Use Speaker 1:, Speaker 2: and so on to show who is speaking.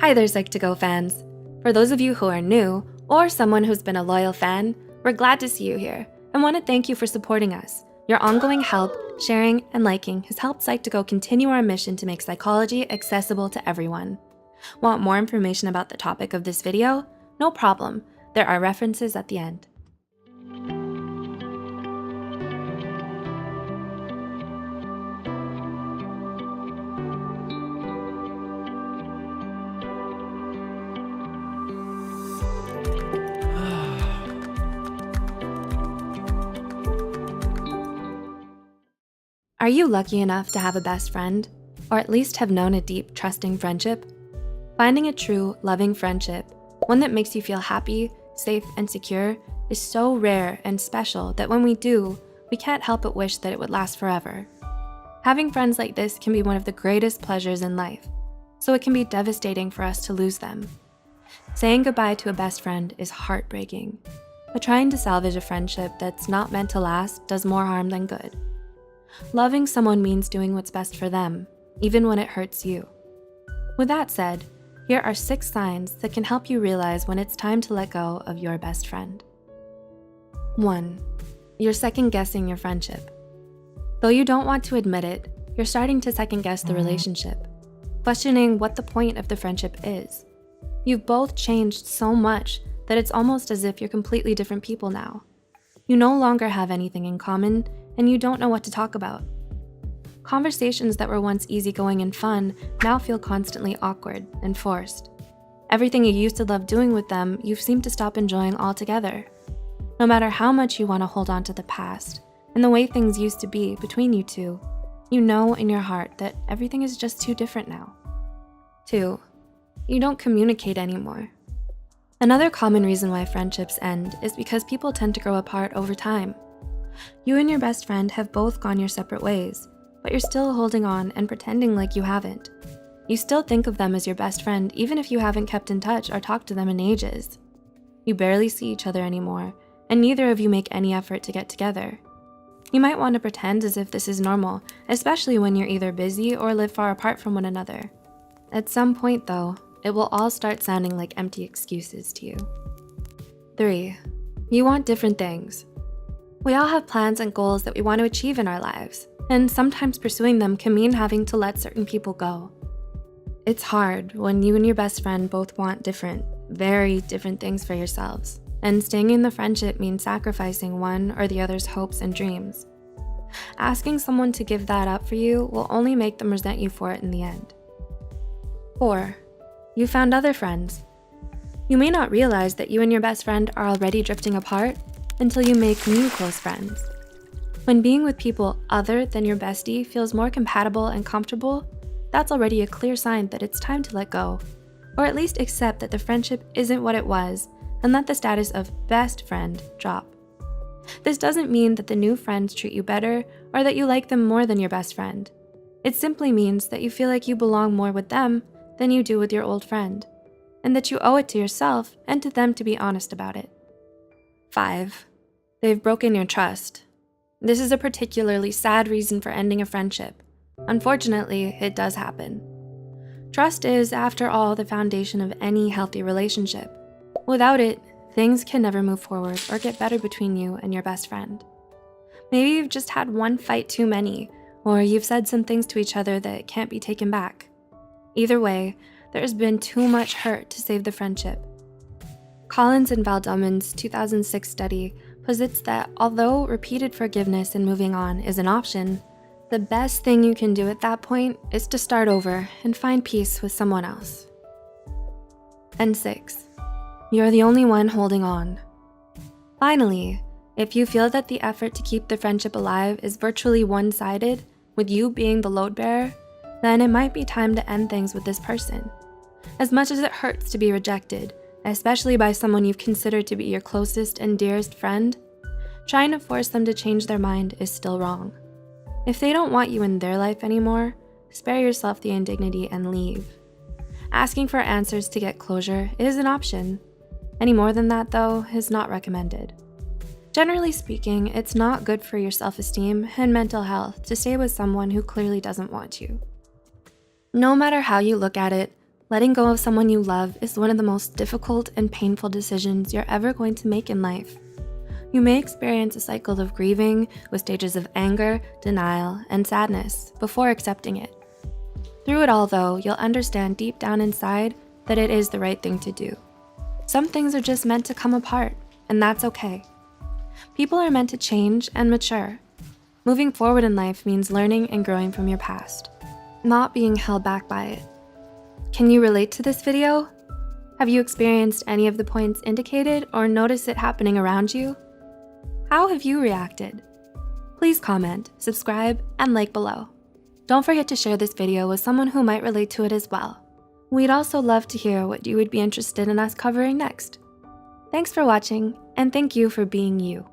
Speaker 1: Hi there, Psych2Go fans. For those of you who are new, or someone who's been a loyal fan, we're glad to see you here and want to thank you for supporting us. Your ongoing help, sharing, and liking has helped Psych2Go continue our mission to make psychology accessible to everyone. Want more information about the topic of this video? No problem, there are references at the end. Are you lucky enough to have a best friend, or at least have known a deep, trusting friendship? Finding a true, loving friendship, one that makes you feel happy, safe, and secure, is so rare and special that when we do, we can't help but wish that it would last forever. Having friends like this can be one of the greatest pleasures in life, so it can be devastating for us to lose them. Saying goodbye to a best friend is heartbreaking, but trying to salvage a friendship that's not meant to last does more harm than good. Loving someone means doing what's best for them, even when it hurts you. With that said, here are 6 signs that can help you realize when it's time to let go of your best friend. 1. You're second-guessing your friendship. Though you don't want to admit it, you're starting to second-guess the relationship, questioning what the point of the friendship is. You've both changed so much that it's almost as if you're completely different people now. You no longer have anything in common, and you don't know what to talk about. Conversations that were once easygoing and fun now feel constantly awkward and forced. Everything you used to love doing with them, you've seemed to stop enjoying altogether. No matter how much you want to hold on to the past and the way things used to be between you two, you know in your heart that everything is just too different now. 2. You don't communicate anymore. Another common reason why friendships end is because people tend to grow apart over time. You and your best friend have both gone your separate ways, but you're still holding on and pretending like you haven't. You still think of them as your best friend even if you haven't kept in touch or talked to them in ages. You barely see each other anymore, and neither of you make any effort to get together. You might want to pretend as if this is normal, especially when you're either busy or live far apart from one another. At some point though, it will all start sounding like empty excuses to you. 3. You want different things. We all have plans and goals that we want to achieve in our lives, and sometimes pursuing them can mean having to let certain people go. It's hard when you and your best friend both want different, very different things for yourselves, and staying in the friendship means sacrificing one or the other's hopes and dreams. Asking someone to give that up for you will only make them resent you for it in the end. 4. You found other friends. You may not realize that you and your best friend are already drifting apart until you make new close friends. When being with people other than your bestie feels more compatible and comfortable, that's already a clear sign that it's time to let go, or at least accept that the friendship isn't what it was and let the status of best friend drop. This doesn't mean that the new friends treat you better or that you like them more than your best friend. It simply means that you feel like you belong more with them than you do with your old friend, and that you owe it to yourself and to them to be honest about it. 5. They've broken your trust. This is a particularly sad reason for ending a friendship. Unfortunately, it does happen. Trust is, after all, the foundation of any healthy relationship. Without it, things can never move forward or get better between you and your best friend. Maybe you've just had one fight too many, or you've said some things to each other that can't be taken back. Either way, there's been too much hurt to save the friendship. Collins and Valdomen's 2006 study posits that although repeated forgiveness and moving on is an option, the best thing you can do at that point is to start over and find peace with someone else. And 6, you're the only one holding on. Finally, if you feel that the effort to keep the friendship alive is virtually one-sided, with you being the load bearer, then it might be time to end things with this person. As much as it hurts to be rejected, especially by someone you've considered to be your closest and dearest friend, trying to force them to change their mind is still wrong. If they don't want you in their life anymore, spare yourself the indignity and leave. Asking for answers to get closure is an option. Any more than that, though, is not recommended. Generally speaking, it's not good for your self-esteem and mental health to stay with someone who clearly doesn't want you. No matter how you look at it, Letting go of someone you love is one of the most difficult and painful decisions you're ever going to make in life. You may experience a cycle of grieving with stages of anger, denial, and sadness before accepting it. Through it all though, you'll understand deep down inside that it is the right thing to do. Some things are just meant to come apart, and that's okay. People are meant to change and mature. Moving forward in life means learning and growing from your past, not being held back by it. Can you relate to this video? Have you experienced any of the points indicated or noticed it happening around you? How have you reacted? Please comment, subscribe, and like below. Don't forget to share this video with someone who might relate to it as well. We'd also love to hear what you would be interested in us covering next. Thanks for watching, and thank you for being you.